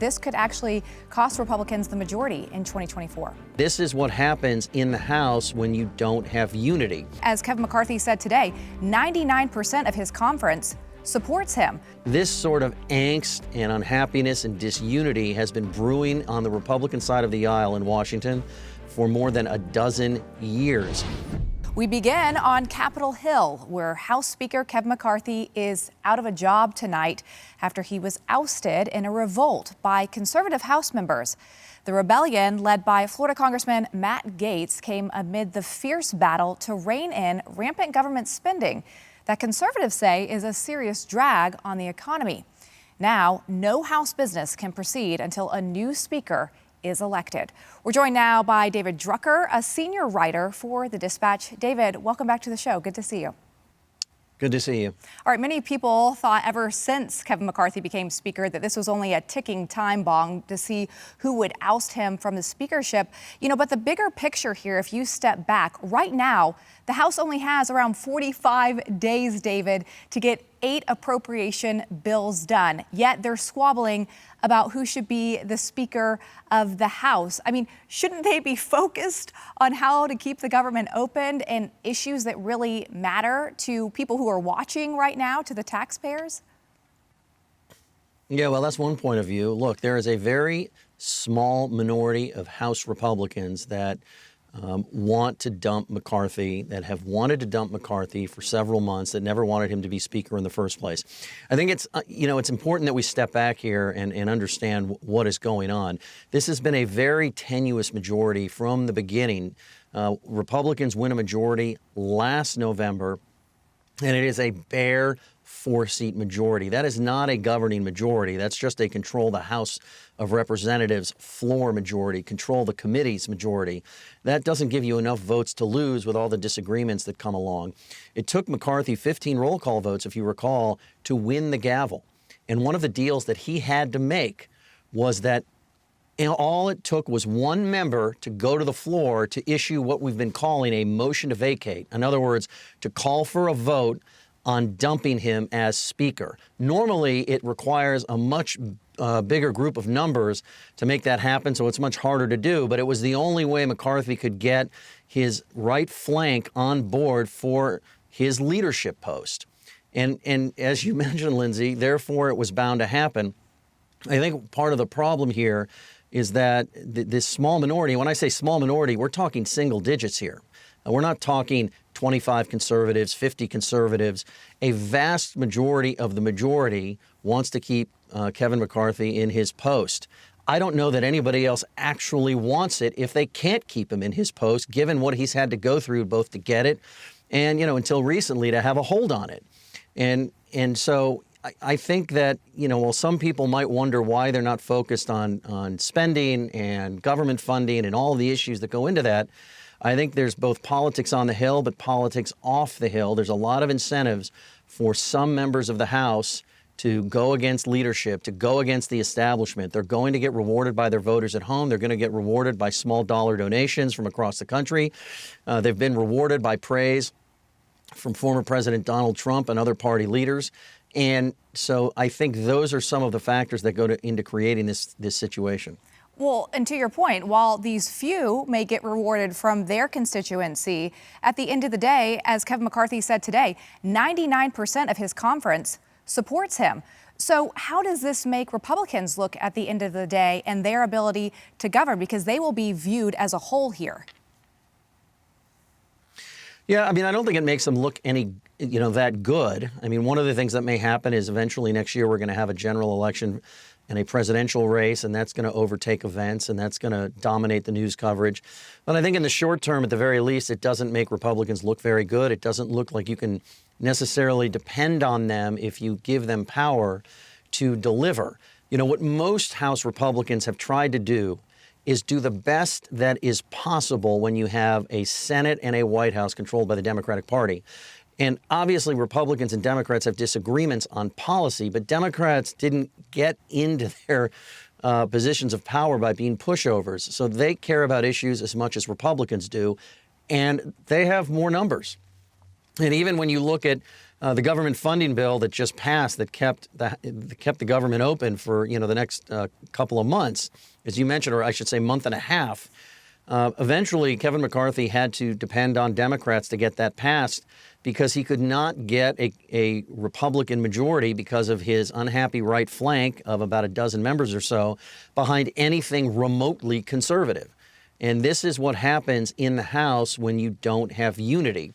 this could actually cost Republicans the majority in 2024. This is what happens in the House when you don't have unity. As Kevin McCarthy said today, 99% of his conference supports him. This sort of angst and unhappiness and disunity has been brewing on the Republican side of the aisle in Washington for more than a dozen years. We begin on Capitol Hill, where House Speaker Kevin McCarthy is out of a job tonight after he was ousted in a revolt by conservative House members. The rebellion, led by Florida Congressman Matt Gaetz, came amid the fierce battle to rein in rampant government spending that conservatives say is a serious drag on the economy. Now, no House business can proceed until a new speaker is elected. We're joined now by David Drucker, a senior writer for The Dispatch. David, welcome back to the show. Good to see you. Good to see you. All right, many people thought ever since Kevin McCarthy became speaker that this was only a ticking time bomb to see who would oust him from the speakership. But the bigger picture here, if you step back, right now, the House only has around 45 days, David, to get 8 appropriation bills done. Yet they're squabbling about who should be the Speaker of the House. I mean, shouldn't they be focused on how to keep the government open and issues that really matter to people who are watching right now, to the taxpayers? Yeah, well, that's one point of view. Look, there is a very small minority of House Republicans that want to dump McCarthy, that have wanted to dump McCarthy for several months, that never wanted him to be speaker in the first place. I think it's, it's important that we step back here and understand what is going on. This has been a very tenuous majority from the beginning. Republicans win a majority last November, and it is a bare 4-seat majority. That is not a governing majority. That's just a control the House of Representatives floor majority, control the committee's majority. That doesn't give you enough votes to lose with all the disagreements that come along. It took McCarthy 15 roll call votes, if you recall, to win the gavel. And one of the deals that he had to make was that all it took was one member to go to the floor to issue what we've been calling a motion to vacate. In other words, to call for a vote on dumping him as speaker. Normally, it requires a much bigger group of numbers to make that happen, so it's much harder to do. But it was the only way McCarthy could get his right flank on board for his leadership post. And as you mentioned, Lindsay, therefore it was bound to happen. I think part of the problem here is that this small minority, when I say small minority, we're talking single digits here. We're not talking 25 conservatives, 50 conservatives. A vast majority of the majority wants to keep Kevin McCarthy in his post. I don't know that anybody else actually wants it if they can't keep him in his post, given what he's had to go through both to get it and, until recently to have a hold on it. And so I think that, while some people might wonder why they're not focused on spending and government funding and all of the issues that go into that, I think there's both politics on the Hill, but politics off the Hill. There's a lot of incentives for some members of the House to go against leadership, to go against the establishment. They're going to get rewarded by their voters at home. They're going to get rewarded by small dollar donations from across the country. They've been rewarded by praise from former President Donald Trump and other party leaders. And so I think those are some of the factors that go into creating this situation. Well, and to your point, while these few may get rewarded from their constituency, at the end of the day, as Kevin McCarthy said today, 99% of his conference supports him. So how does this make Republicans look at the end of the day and their ability to govern? Because they will be viewed as a whole here. Yeah, I mean, I don't think it makes them look any, that good. I mean, one of the things that may happen is eventually next year we're going to have a general election and a presidential race, and that's going to overtake events, and that's going to dominate the news coverage. But I think in the short term, at the very least, it doesn't make Republicans look very good. It doesn't look like you can necessarily depend on them if you give them power to deliver. What most House Republicans have tried to do is do the best that is possible when you have a Senate and a White House controlled by the Democratic Party. And obviously, Republicans and Democrats have disagreements on policy, but Democrats didn't get into their positions of power by being pushovers. So they care about issues as much as Republicans do, and they have more numbers. And even when you look at the government funding bill that just passed that kept the government open for the next couple of months, as you mentioned, or I should say month and a half. Eventually, Kevin McCarthy had to depend on Democrats to get that passed because he could not get a Republican majority because of his unhappy right flank of about a dozen members or so behind anything remotely conservative. And this is what happens in the House when you don't have unity.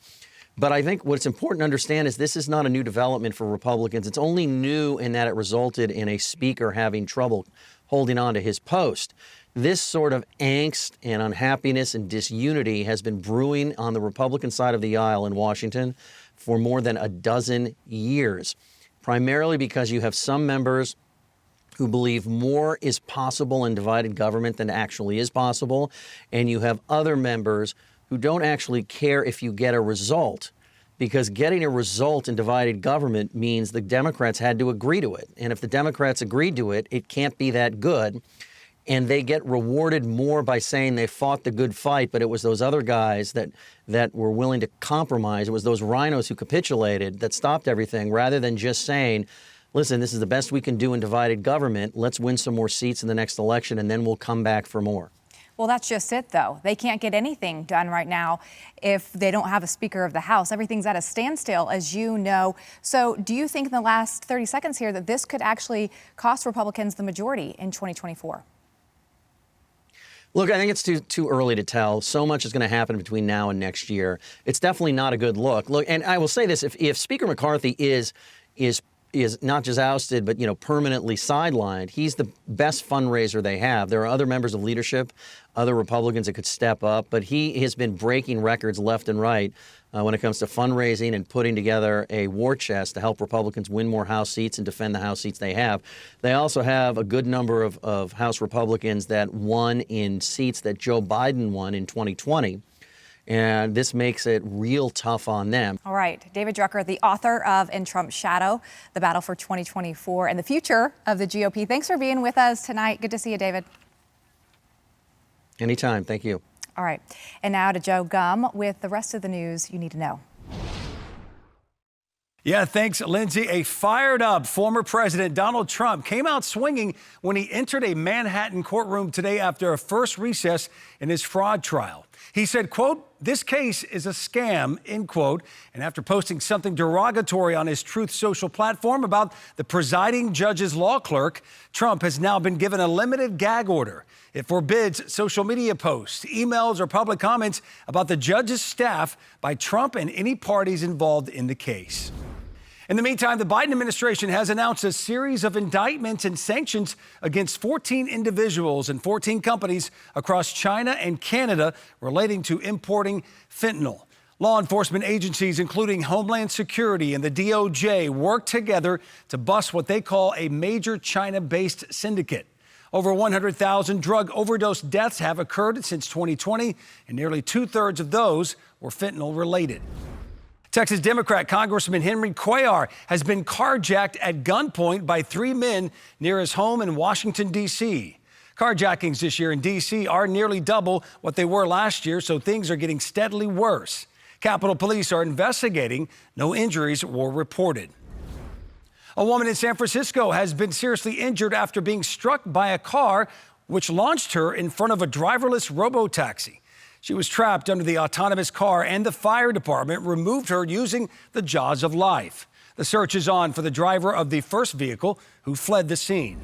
But I think what's important to understand is this is not a new development for Republicans. It's only new in that it resulted in a speaker having trouble holding on to his post. This sort of angst and unhappiness and disunity has been brewing on the Republican side of the aisle in Washington for more than a dozen years, primarily because you have some members who believe more is possible in divided government than actually is possible, and you have other members who don't actually care if you get a result, because getting a result in divided government means the Democrats had to agree to it. And if the Democrats agreed to it, it can't be that good. And they get rewarded more by saying they fought the good fight, but it was those other guys that were willing to compromise. It was those rhinos who capitulated that stopped everything, rather than just saying, listen, this is the best we can do in divided government. Let's win some more seats in the next election, and then we'll come back for more. Well, that's just it, though. They can't get anything done right now if they don't have a Speaker of the House. Everything's at a standstill, as you know. So do you think in the last 30 seconds here that this could actually cost Republicans the majority in 2024? Look, I think it's too early to tell. So much is going to happen between now and next year. It's definitely not a good look. Look, and I will say this, if Speaker McCarthy is not just ousted, but permanently sidelined, he's the best fundraiser they have. There are other members of leadership, other Republicans that could step up, but he has been breaking records left and right when it comes to fundraising and putting together a war chest to help Republicans win more House seats and defend the House seats they have. They also have a good number of House Republicans that won in seats that Joe Biden won in 2020. And this makes it real tough on them. All right. David Drucker, the author of In Trump's Shadow, The Battle for 2024 and the Future of the GOP. Thanks for being with us tonight. Good to see you, David. Anytime. Thank you. All right. And now to Joe Gum with the rest of the news you need to know. Yeah, thanks, Lindsay. A fired-up former President Donald Trump came out swinging when he entered a Manhattan courtroom today after a first recess in his fraud trial. He said, quote, "This case is a scam," end quote. And after posting something derogatory on his Truth Social platform about the presiding judge's law clerk, Trump has now been given a limited gag order. It forbids social media posts, emails, or public comments about the judge's staff by Trump and any parties involved in the case. In the meantime, the Biden administration has announced a series of indictments and sanctions against 14 individuals and 14 companies across China and Canada relating to importing fentanyl. Law enforcement agencies, including Homeland Security and the DOJ, work together to bust what they call a major China-based syndicate. Over 100,000 drug overdose deaths have occurred since 2020, and nearly two-thirds of those were fentanyl-related. Texas Democrat Congressman Henry Cuellar has been carjacked at gunpoint by 3 men near his home in Washington, D.C. Carjackings this year in D.C. are nearly double what they were last year, so things are getting steadily worse. Capitol Police are investigating. No injuries were reported. A woman in San Francisco has been seriously injured after being struck by a car which launched her in front of a driverless robo-taxi. She was trapped under the autonomous car, and the fire department removed her using the jaws of life. The search is on for the driver of the first vehicle, who fled the scene.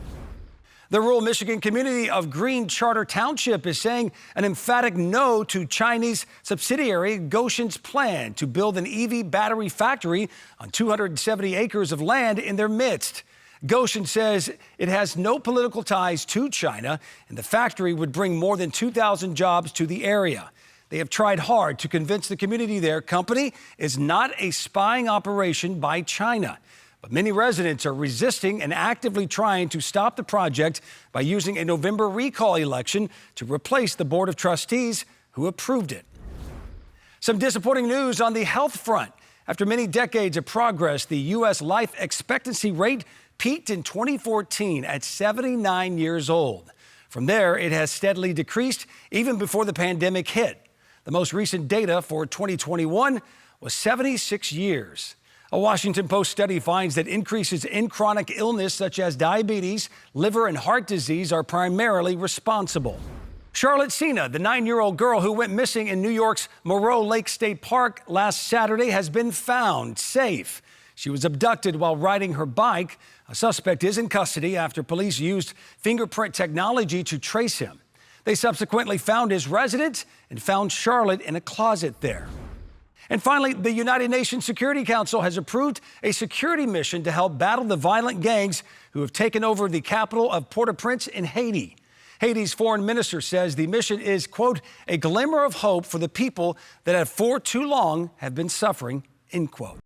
The rural Michigan community of Green Charter Township is saying an emphatic no to Chinese subsidiary Gotion's plan to build an EV battery factory on 270 acres of land in their midst. Goshen says it has no political ties to China, and the factory would bring more than 2,000 jobs to the area. They have tried hard to convince the community their company is not a spying operation by China. But many residents are resisting and actively trying to stop the project by using a November recall election to replace the Board of Trustees who approved it. Some disappointing news on the health front. After many decades of progress, the U.S. life expectancy rate peaked in 2014 at 79 years old. From there, it has steadily decreased even before the pandemic hit. The most recent data for 2021 was 76 years. A Washington Post study finds that increases in chronic illness such as diabetes, liver and heart disease are primarily responsible. Charlotte Sena, the 9-year-old girl who went missing in New York's Moreau Lake State Park last Saturday, has been found safe. She was abducted while riding her bike. A suspect is in custody after police used fingerprint technology to trace him. They subsequently found his residence and found Charlotte in a closet there. And finally, the United Nations Security Council has approved a security mission to help battle the violent gangs who have taken over the capital of Port-au-Prince in Haiti. Haiti's foreign minister says the mission is, quote, a glimmer of hope for the people that for too long have been suffering, end quote.